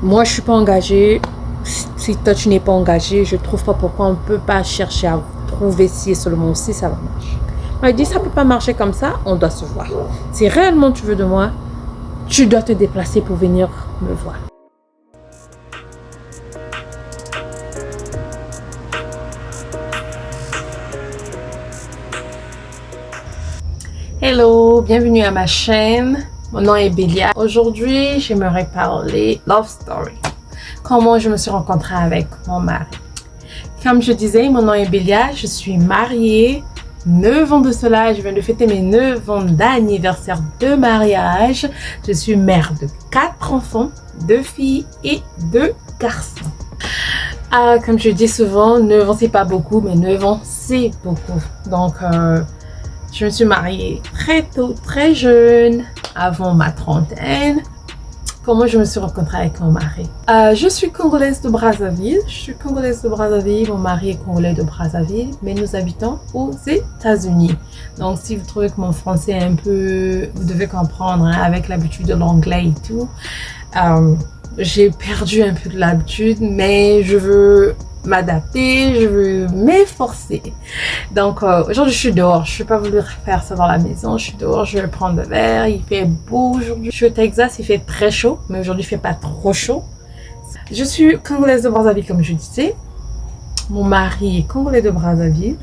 moi je suis pas engagée. Si toi tu n'es pas engagé, je trouve pas pourquoi on peut pas chercher à trouver si et seulement si ça va marcher. Moi je dis ça peut pas marcher comme ça, on doit se voir. Si réellement tu veux de moi, tu dois te déplacer pour venir me voir. Hello, bienvenue à ma chaîne. Mon nom est Bélia. Aujourd'hui, j'aimerais parler love story. Comment je me suis rencontrée avec mon mari. Comme je disais, mon nom est Bélia. Je suis mariée. 9 ans de cela, je viens de fêter mes 9 ans d'anniversaire de mariage. Je suis mère de 4 enfants, 2 filles et 2 garçons. Comme je dis souvent, 9 ans c'est pas beaucoup, mais 9 ans c'est beaucoup. Donc, je me suis mariée très tôt, très jeune, avant ma trentaine. Comment je me suis rencontrée avec mon mari? Je suis congolaise de Brazzaville. Mon mari est congolais de Brazzaville, mais nous habitons aux États-Unis. Donc, si vous trouvez que mon français est un peu... Vous devez comprendre, hein, avec l'habitude de l'anglais et tout. J'ai perdu un peu de l'habitude, mais je veux m'adapter, je veux m'efforcer. Donc aujourd'hui je suis dehors, je ne vais pas vouloir faire ça dans la maison, je suis dehors, je vais prendre le verre, il fait beau aujourd'hui. Je suis au Texas, il fait très chaud, mais aujourd'hui il fait pas trop chaud. Je suis congolaise de Brazzaville comme je disais, mon mari est congolais de Brazzaville.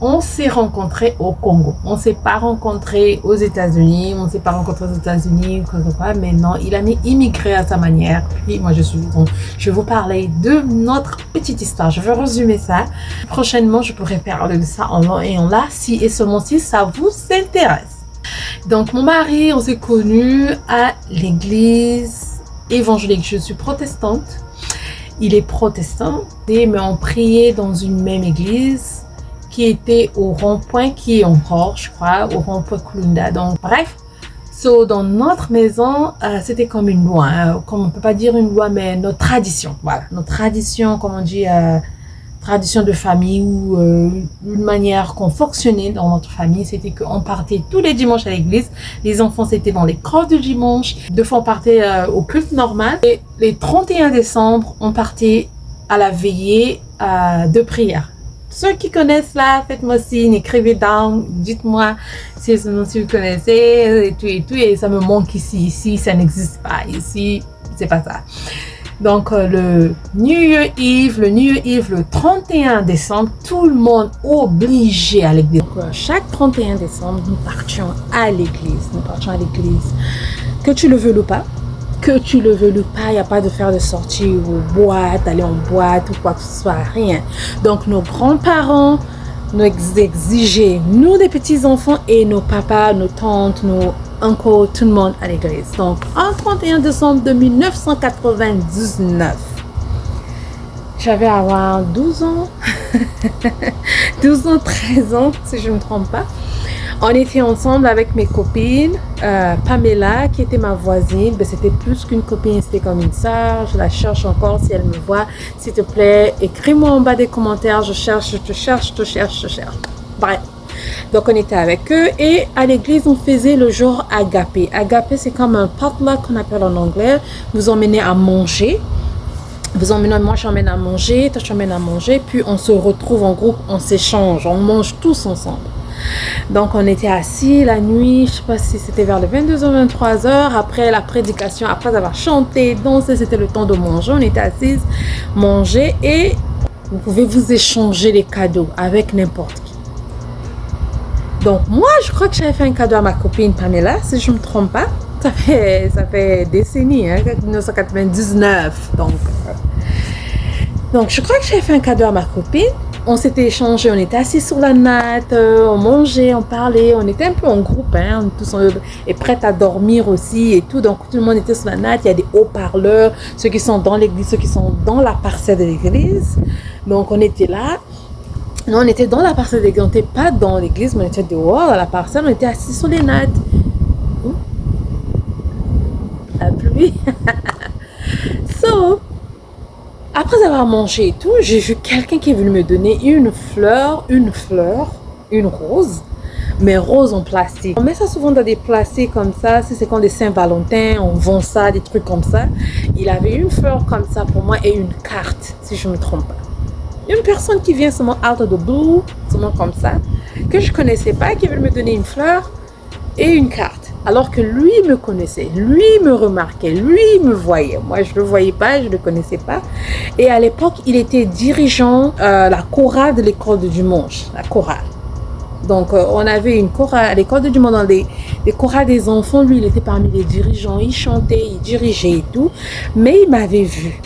On s'est rencontrés au Congo. On ne s'est pas rencontrés aux États-Unis. On ne s'est pas rencontrés aux États-Unis ou quoi que ce soit. Mais non, il a immigré à sa manière. Puis moi, je vais vous parler de notre petite histoire. Je vais résumer ça. Prochainement, je pourrai parler de ça en long et en large si et seulement si ça vous intéresse. Donc, mon mari, on s'est connus à l'église évangélique. Je suis protestante. Il est protestant. Mais on priait dans une même église qui était au rond-point, qui est encore, je crois, au rond-point Kulunda. Donc, bref. Dans notre maison, c'était comme une loi. Hein, comme on peut pas dire une loi, mais notre tradition. Voilà. Notre tradition, comme on dit, tradition de famille ou une manière qu'on fonctionnait dans notre famille, c'était qu'on partait tous les dimanches à l'église. Les enfants, c'était dans les crosses du dimanche. 2 fois, on partait au culte normal. Et les 31 décembre, on partait à la veillée de prière. Ceux qui connaissent là, faites-moi signe, écrivez down, dites-moi si vous connaissez et tout, et ça me manque ici, ça n'existe pas, ici, c'est pas ça. Donc, le New Year Eve, le 31 décembre, tout le monde obligé à l'église. Donc, chaque 31 décembre, nous partions à l'église, que tu le veux ou pas. Il n'y a pas de faire de sortie ou boîte, aller en boîte ou quoi que ce soit, rien. Donc, nos grands-parents nous exigeaient, nous les petits-enfants et nos papas, nos tantes, nos oncles, tout le monde à l'église. Donc, en 31 décembre de 1999, j'avais avoir 12 ans, 12 ans, 13 ans, si je ne me trompe pas. On était ensemble avec mes copines, Pamela qui était ma voisine, ben, c'était plus qu'une copine, c'était comme une sœur, je la cherche encore si elle me voit, s'il te plaît, écris-moi en bas des commentaires, je te cherche. Bref, donc on était avec eux et à l'église on faisait le jour agapé. Agapé c'est comme un potluck qu'on appelle en anglais, vous emmenez à manger. Moi j'emmène à manger, toi tu emmènes à manger, puis on se retrouve en groupe, on s'échange, on mange tous ensemble. Donc on était assis la nuit, je sais pas si c'était vers les 22h, 23h, après la prédication, après avoir chanté, dansé, c'était le temps de manger, on était assises, manger et vous pouvez vous échanger les cadeaux avec n'importe qui. Donc moi je crois que j'avais fait un cadeau à ma copine Pamela, si je ne me trompe pas, ça fait décennies, hein, 1999, donc je crois que j'avais fait un cadeau à ma copine. On s'était échangé, on était assis sur la natte, on mangeait, on parlait, on était un peu en groupe, hein, tous et prêts à dormir aussi et tout. Donc tout le monde était sur la natte, il y a des haut-parleurs, ceux qui sont dans l'église, ceux qui sont dans la parcelle de l'église. Donc on était là, non, on était dans la parcelle de l'église, on n'était pas dans l'église, mais on était dehors dans la parcelle, on était assis sur les nattes. La pluie. Après avoir mangé et tout, j'ai vu quelqu'un qui est venu me donner une rose, mais rose en plastique. On met ça souvent dans des plastiques comme ça. Si c'est quand des Saint-Valentin, on vend ça, des trucs comme ça. Il avait une fleur comme ça pour moi et une carte, si je ne me trompe pas. Une personne qui vient seulement out of the blue, seulement comme ça, que je ne connaissais pas, qui veut me donner une fleur et une carte. Alors que lui me connaissait, lui me remarquait, lui me voyait. Moi, je ne le voyais pas, je ne le connaissais pas. Et à l'époque, il était dirigeant la chorale de l'école de Dimanche, la chorale. Donc, on avait une chorale à l'école de Dimanche, dans des chorales des enfants. Lui, il était parmi les dirigeants, il chantait, il dirigeait et tout. Mais il m'avait vu.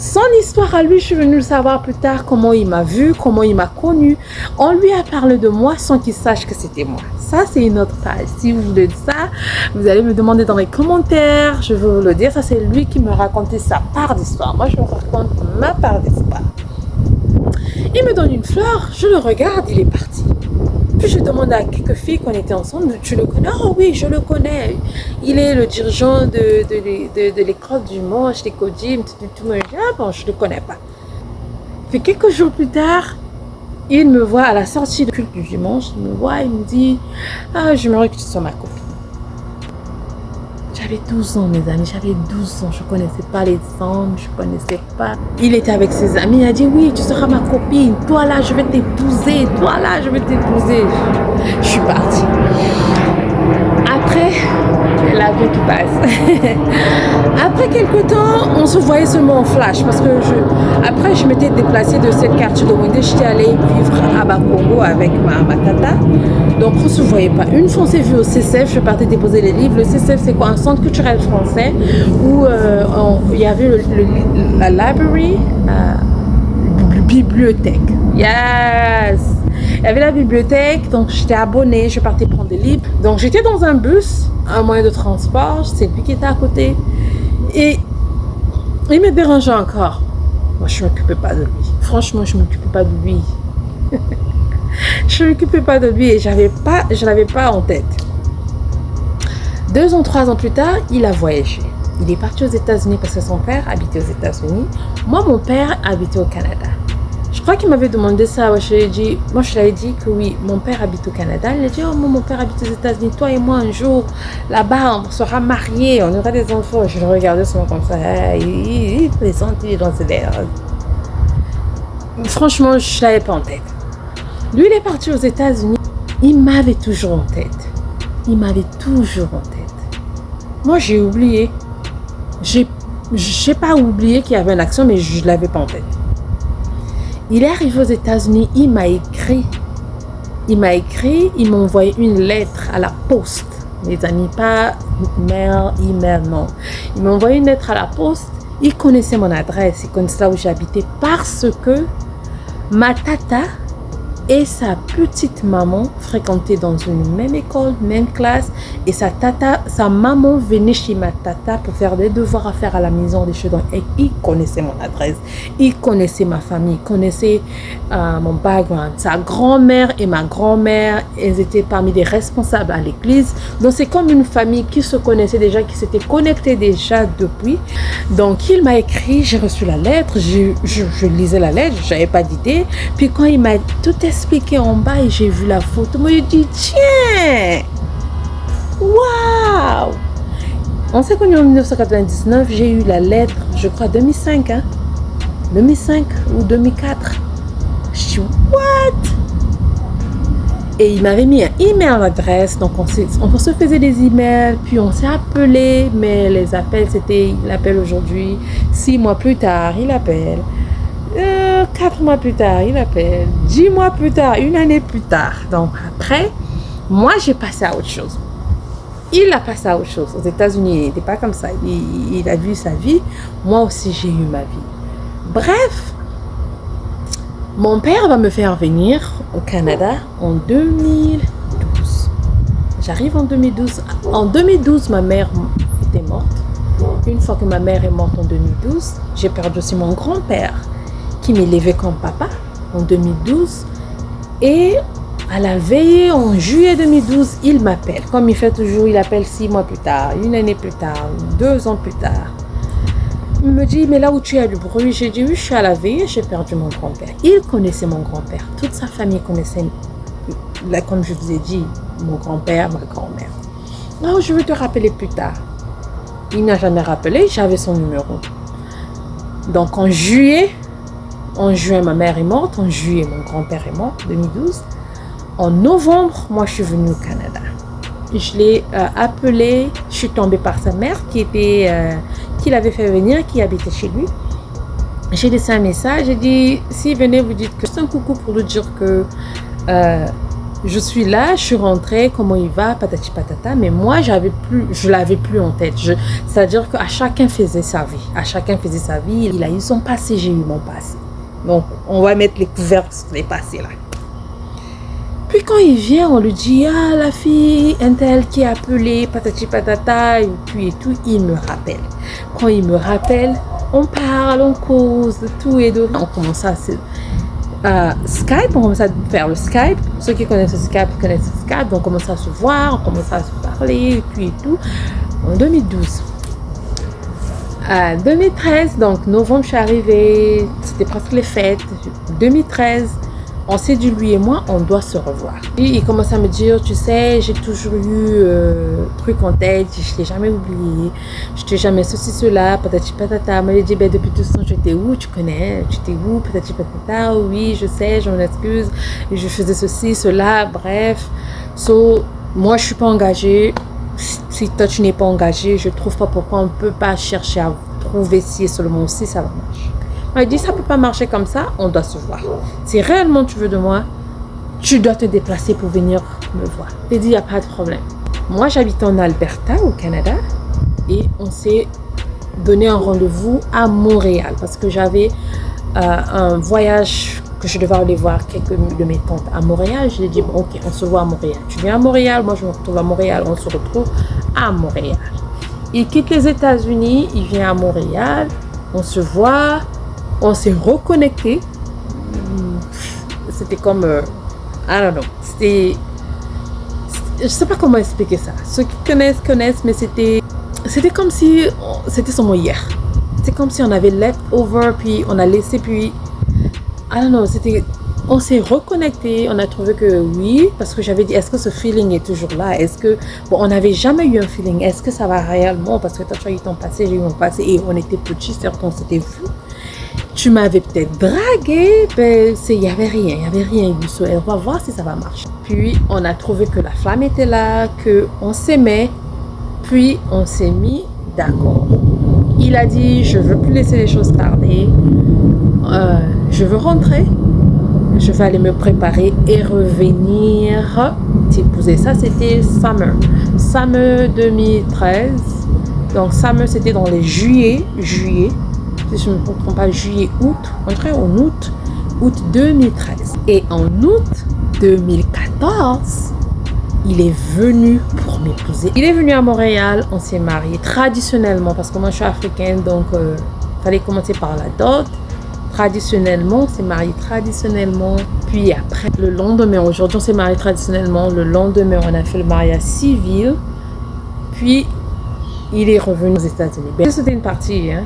Son histoire à lui, je suis venue le savoir plus tard, comment il m'a vu, comment il m'a connu. On lui a parlé de moi sans qu'il sache que c'était moi. Ça, c'est une autre page. Si vous voulez ça, vous allez me demander dans les commentaires. Je vais vous le dire. Ça, c'est lui qui me racontait sa part d'histoire. Moi, je vous raconte ma part d'histoire. Il me donne une fleur, je le regarde, il est parti. Puis je demande à quelques filles qu'on était ensemble, tu le connais? Oh oui, je le connais. Il est le dirigeant de l'école du Manche, des Kodim, tout le monde. Ah bon, je ne le connais pas. Puis quelques jours plus tard, il me voit à la sortie du culte du dimanche, il me voit, il me dit, ah, j'aimerais que tu sois ma copine. J'avais 12 ans, mes amis, j'avais 12 ans, je ne connaissais pas les hommes, je ne connaissais pas. Il était avec ses amis, il a dit, oui, tu seras ma copine, toi là, je vais t'épouser, toi là, je vais t'épouser. Je suis partie. Après, la vie qui passe. Après quelques temps, on se voyait seulement en flash parce que après je m'étais déplacée de cette quartier de Wendé, j'étais allée vivre à Bakongo avec ma tata. Donc on ne se voyait pas. Une fois on s'est vu au CCF, je partais déposer les livres. Le CCF c'est quoi? Un centre culturel français où il y avait la library, bibliothèque. Yes! Il y avait la bibliothèque, donc j'étais abonnée, je partais prendre des livres. Donc j'étais dans un bus, un moyen de transport, c'est lui qui était à côté. Et il me dérangeait encore. Moi, je ne m'occupais pas de lui. Franchement, je ne m'occupais pas de lui. Je ne m'occupais pas de lui et je ne l'avais pas en tête. 2 ans, 3 ans plus tard, il a voyagé. Il est parti aux États-Unis parce que son père habitait aux États-Unis. Moi, mon père habitait au Canada. Je crois qu'il m'avait demandé ça. Moi, je lui avais dit que oui, mon père habite au Canada. Il a dit, oh, mon père habite aux États-Unis. Toi et moi, un jour, là-bas, on sera mariés, on aura des enfants. Je le regardais souvent comme ça. Il plaisante, il est dans ses lèvres. Franchement, je ne l'avais pas en tête. Lui, il est parti aux États-Unis. Il m'avait toujours en tête. Il m'avait toujours en tête. Moi, j'ai oublié. Je n'ai pas oublié qu'il y avait une action, mais je ne l'avais pas en tête. Il est arrivé aux États-Unis, il m'a écrit, il m'a envoyé une lettre à la poste. Les amis, pas email, non. Il m'a envoyé une lettre à la poste, il connaissait mon adresse, il connaissait là où j'habitais parce que ma tata et sa petite maman fréquentaient dans une même école, même classe. Et sa maman venait chez ma tata pour faire des devoirs à faire à la maison, des choses. Et il connaissait mon adresse, il connaissait ma famille, il connaissait mon background. Sa grand-mère et ma grand-mère, elles étaient parmi les responsables à l'église. Donc c'est comme une famille qui se connaissait déjà, qui s'était connectée déjà depuis. Donc il m'a écrit, j'ai reçu la lettre, je lisais la lettre, je n'avais pas d'idée. Puis quand il m'a tout expliqué en bas et j'ai vu la photo, moi je dis tiens, waouh! On s'est connus en 1999, j'ai eu la lettre, je crois 2005, 2005 ou 2004. Je dis what? Et il m'avait mis un email adresse, donc on se faisait des emails, puis on s'est appelé, mais les appels il appelle aujourd'hui, 6 mois plus tard, il appelle. 4 mois plus tard, il appelle. 10 mois plus tard, 1 année plus tard. Donc après, moi j'ai passé à autre chose. Il a passé à autre chose. Aux États-Unis, il n'était pas comme ça. Il a vu sa vie. Moi aussi, j'ai eu ma vie. Bref, mon père va me faire venir au Canada en 2012. J'arrive en 2012. En 2012, ma mère était morte. Une fois que ma mère est morte en 2012, j'ai perdu aussi mon grand-père qui m'élevait comme papa en 2012. Et à la veille, en juillet 2012, il m'appelle. Comme il fait toujours, il appelle 6 mois plus tard, 1 année plus tard, 2 ans plus tard. Il me dit, mais là où tu as du bruit, j'ai dit, oui, je suis à la veille, j'ai perdu mon grand-père. Il connaissait mon grand-père. Toute sa famille connaissait là, comme je vous ai dit, mon grand-père, ma grand-mère. Non, je vais te rappeler plus tard. Il n'a jamais rappelé, j'avais son numéro. Donc en juin, ma mère est morte. En juillet, mon grand-père est mort, 2012. En novembre, moi, je suis venue au Canada. Je l'ai appelé, je suis tombée par sa mère qui l'avait fait venir, qui habitait chez lui. J'ai laissé un message, j'ai dit, si venez, vous dites que c'est un coucou pour lui dire que je suis là, je suis rentrée, comment il va, patati patata, mais moi, je l'avais plus en tête. C'est-à-dire qu'à chacun faisait sa vie. Il a eu son passé, j'ai eu mon passé. Donc, on va mettre les couvercles sur les passés là. Puis quand il vient, on lui dit, ah, la fille, un tel qui est appelée, patati patata, et puis et tout, il me rappelle. Quand il me rappelle, on parle, on cause, de tout et de rien. On commence à Skype, on commence à faire le Skype. Ceux qui connaissent le Skype connaissent le Skype. Donc on commence à se voir, on commence à se parler, et puis et tout. En 2012. En 2013, donc novembre, je suis arrivée, c'était presque les fêtes. 2013. On s'est dit, lui et moi, on doit se revoir. Et il commence à me dire, tu sais, j'ai toujours eu truc en tête, je ne t'ai jamais oublié, je t'ai jamais ceci, cela, patati patata. Moi, j'ai dit, ben, depuis tout ce temps, j'étais où, tu connais, tu étais où, patati patata, oui, je sais, je m'en excuse, et je faisais ceci, cela, bref. Moi, je ne suis pas engagée. Si toi, tu n'es pas engagé, je ne trouve pas pourquoi on ne peut pas chercher à trouver si et seulement si ça va marcher. Il dit, ça ne peut pas marcher comme ça, on doit se voir. Si réellement tu veux de moi, tu dois te déplacer pour venir me voir. Il dit, il n'y a pas de problème. Moi, j'habite en Alberta, au Canada, et on s'est donné un rendez-vous à Montréal parce que j'avais un voyage que je devais aller voir quelques de mes tantes à Montréal. Je lui ai dit, bon, ok, on se voit à Montréal. Tu viens à Montréal, moi je me retrouve à Montréal, on se retrouve à Montréal. Il quitte les États-Unis, il vient à Montréal, on se voit. On s'est reconnecté. C'était comme, I don't know. Je sais pas comment expliquer ça. Ceux qui connaissent, mais c'était comme si c'était seulement hier. C'est comme si on avait leftover, puis on a laissé, puis I don't know. On s'est reconnecté. On a trouvé que oui, parce que j'avais dit, est-ce que ce feeling est toujours là? On n'avait jamais eu un feeling. Est-ce que ça va réellement? Parce que toi, tu as eu ton passé, j'ai eu mon passé, et on était petits, certes, on s'était vus. Tu m'avais peut-être dragué, ben, il n'y avait rien, on va voir si ça va marcher. Puis, on a trouvé que la flamme était là, qu'on s'aimait, puis on s'est mis d'accord. Il a dit, je ne veux plus laisser les choses tarder, je veux rentrer, je vais aller me préparer et revenir t'épouser. Ça, c'était Summer 2013. Donc, Summer, c'était dans les juillet. Si je ne me trompe pas, juillet-août, entré en août 2013. Et en août 2014, il est venu pour m'épouser. Il est venu à Montréal, on s'est mariés traditionnellement, parce que moi je suis africaine, donc il fallait commencer par la dot. Traditionnellement, on s'est mariés traditionnellement. Puis après, le lendemain, aujourd'hui on s'est mariés traditionnellement. Le lendemain, on a fait le mariage civil. Puis, il est revenu aux États-Unis. C'était une partie, hein.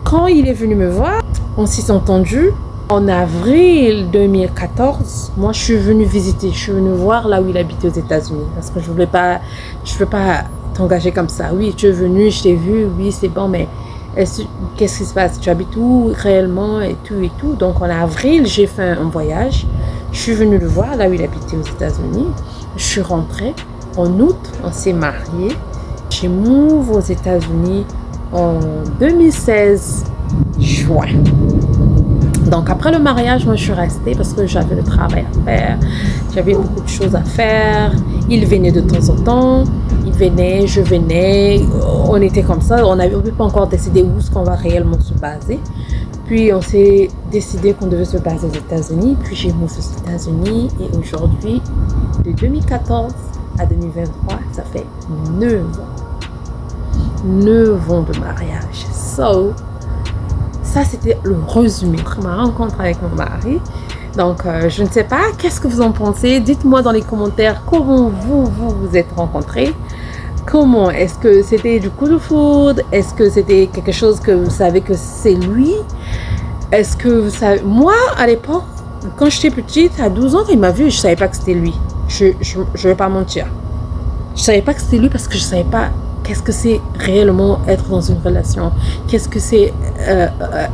Quand il est venu me voir, on s'est entendu. En avril 2014, moi je suis venue visiter, je suis venue voir là où il habitait aux États-Unis. Parce que je ne veux pas t'engager comme ça. Oui, tu es venu, je t'ai vu, oui c'est bon, mais qu'est-ce qui se passe? Tu habites où réellement et tout. Donc en avril, j'ai fait un voyage. Je suis venue le voir là où il habitait aux États-Unis. Je suis rentrée. En août, on s'est mariés. J'ai move aux États-Unis en 2016, juin. Donc après le mariage, moi je suis restée parce que j'avais le travail à faire. J'avais beaucoup de choses à faire. Il venait de temps en temps. Il venait, je venais. On était comme ça. On n'avait pas encore décidé où est-ce qu'on va réellement se baser. Puis on s'est décidé qu'on devait se baser aux États-Unis. Puis j'ai move aux États-Unis. Et aujourd'hui, de 2014 à 2023, ça fait 9 ans. 9 ans de mariage. Ça c'était le résumé de ma rencontre avec mon mari. Donc je ne sais pas, qu'est-ce que vous en pensez? Dites-moi dans les commentaires comment vous êtes rencontrés. Comment? Est-ce que c'était du coup de foudre? Est-ce que c'était quelque chose que vous savez que c'est lui? Est-ce que vous savez? Moi, à l'époque, quand j'étais petite, à 12 ans, quand il m'a vue, je savais pas que c'était lui. Je vais pas mentir. Je savais pas que c'était lui parce que je savais pas qu'est-ce que c'est réellement être dans une relation. Qu'est-ce que c'est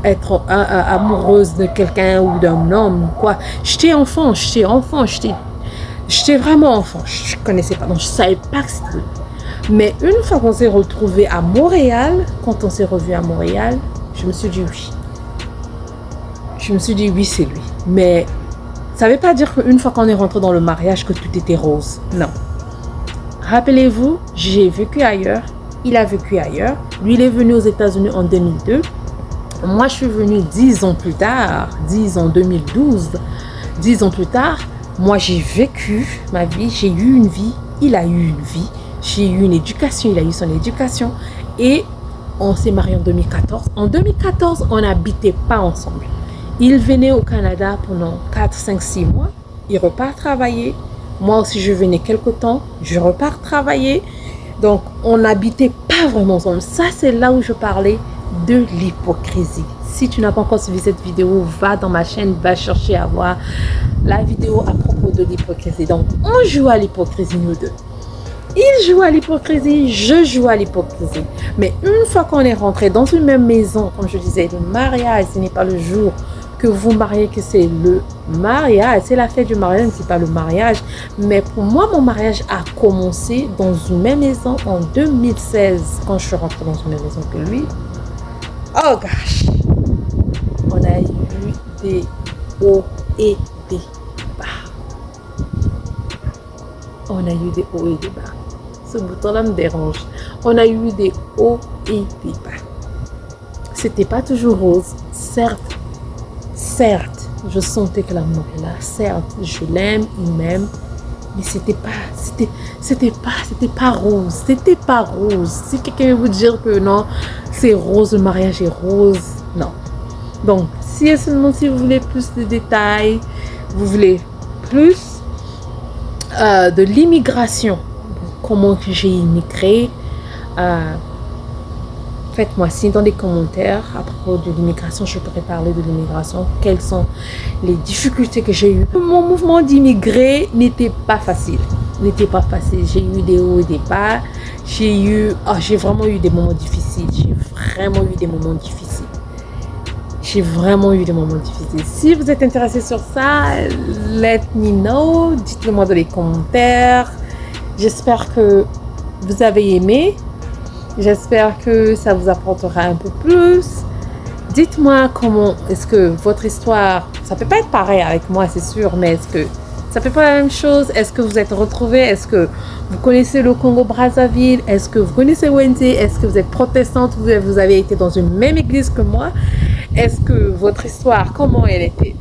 être amoureuse de quelqu'un ou d'un homme, quoi. J'étais vraiment enfant. Je connaissais pas, donc je savais pas que c'était lui. Mais une fois qu'on s'est retrouvés à Montréal, quand on s'est revus à Montréal, je me suis dit oui. Je me suis dit oui, c'est lui. Mais ça ne veut pas dire qu'une fois qu'on est rentré dans le mariage, que tout était rose. Non. Rappelez-vous, j'ai vécu ailleurs. Il a vécu ailleurs. Lui, il est venu aux États-Unis en 2002. Moi, je suis venue 10 ans plus tard. 10 ans, 2012. 10 ans plus tard, moi, j'ai vécu ma vie. J'ai eu une vie. Il a eu une vie. J'ai eu une éducation. Il a eu son éducation. Et on s'est mariés en 2014. En 2014, on n'habitait pas ensemble. Il venait au Canada pendant 4, 5, 6 mois. Il repart travailler. Moi aussi, je venais quelque temps. Je repars travailler. Donc, on n'habitait pas vraiment ensemble. Ça, c'est là où je parlais de l'hypocrisie. Si tu n'as pas encore suivi cette vidéo, va dans ma chaîne, va chercher à voir la vidéo à propos de l'hypocrisie. Donc, on joue à l'hypocrisie, nous deux. Il joue à l'hypocrisie, je joue à l'hypocrisie. Mais une fois qu'on est rentré dans une même maison, comme je disais, le mariage, ce n'est pas le jour que vous mariez que c'est le mariage. C'est la fête du mariage, c'est pas le mariage. Mais pour moi, mon mariage a commencé dans une même maison en 2016, quand je suis rentrée dans une même maison que lui. Oh gosh! On a eu des hauts et des bas. On a eu des hauts et des bas. Ce bouton-là me dérange. On a eu des hauts et des bas. C'était pas toujours rose. Certes, je sentais que l'amour est là. Certes, je l'aime, il m'aime. Mais c'était pas rose. C'était pas rose. Si quelqu'un veut dire que non, c'est rose, le mariage est rose, non. Donc, si vous voulez plus de détails, vous voulez plus de l'immigration, comment j'ai immigré, faites-moi signe dans les commentaires à propos de l'immigration. Je pourrais parler de l'immigration. Quelles sont les difficultés que j'ai eues. Mon mouvement d'immigrer n'était pas facile. J'ai eu des hauts et des bas. J'ai vraiment eu des moments difficiles. Si vous êtes intéressé sur ça, let me know. Dites-le moi dans les commentaires. J'espère que vous avez aimé. J'espère que ça vous apportera un peu plus. Dites-moi comment est-ce que votre histoire, ça peut pas être pareil avec moi, c'est sûr, mais est-ce que ça peut pas la même chose? Est-ce que vous êtes retrouvés? Est-ce que vous connaissez le Congo-Brazzaville? Est-ce que vous connaissez Wednesday? Est-ce que vous êtes protestante? Vous avez été dans une même église que moi? Est-ce que votre histoire, comment elle était?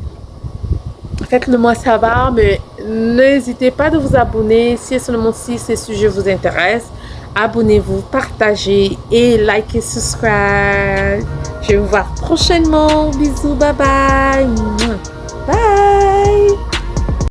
Faites-le moi savoir, mais n'hésitez pas de vous abonner si seulement si ces sujets vous intéressent. Abonnez-vous, partagez et likez, subscribe. Je vais vous voir prochainement. Bisous, bye bye. Bye.